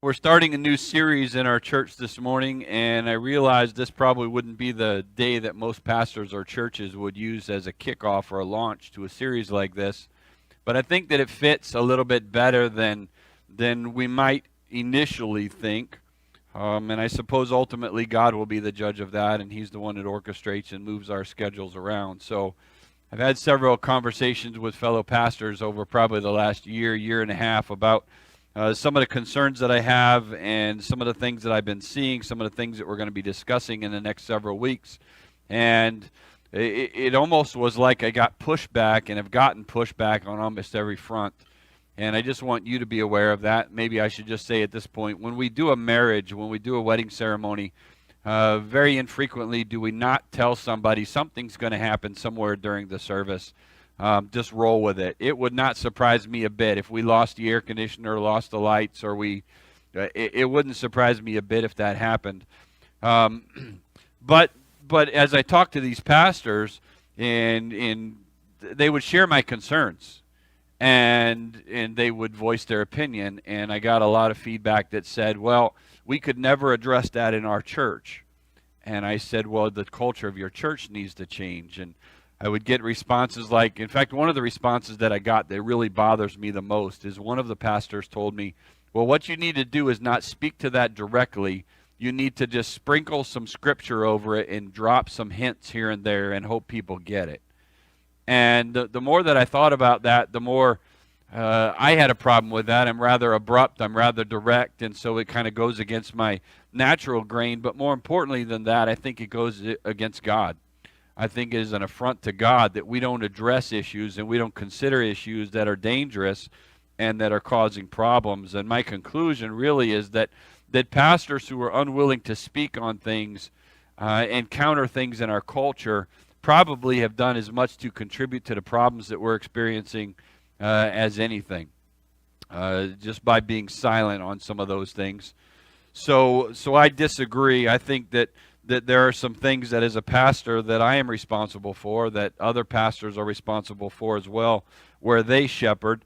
We're starting a new series in our church this morning, and I realized this probably wouldn't be the day that most pastors or churches would use as a kickoff or a launch to a series like this. But I think that it fits a little bit better than we might initially think. And I suppose ultimately God will be the judge of that, and He's the one that orchestrates and moves our schedules around. So I've had several conversations with fellow pastors over probably the last year and a half about some of the concerns that I have and some of the things that I've been seeing, some of the things that we're going to be discussing in the next several weeks. And it almost was like I got pushback and have gotten pushback on almost every front. And I just want you to be aware of that. Maybe I should just say at this point, when we do a marriage, when we do a wedding ceremony, very infrequently do we not tell somebody something's going to happen somewhere during the service. Just roll with it. It would not surprise me a bit if we lost the air conditioner, lost the lights, or it wouldn't surprise me a bit if that happened. But as I talk to these pastors, and they would share my concerns, and they would voice their opinion, and I got a lot of feedback that said, well, we could never address that in our church. And I said, well, the culture of your church needs to change. And I would get responses like, in fact, one of the responses that I got that really bothers me the most is one of the pastors told me, well, what you need to do is not speak to that directly. You need to just sprinkle some scripture over it and drop some hints here and there and hope people get it. And the more that I thought about that, the more I had a problem with that. I'm rather abrupt, I'm rather direct, and so it kind of goes against my natural grain. But more importantly than that, I think it goes against God. I think it is an affront to God that we don't address issues and we don't consider issues that are dangerous and that are causing problems. And my conclusion really is that pastors who are unwilling to speak on things and counter things in our culture probably have done as much to contribute to the problems that we're experiencing as anything, just by being silent on some of those things. So I disagree. I think that there are some things that as a pastor that I am responsible for, that other pastors are responsible for as well, where they shepherd.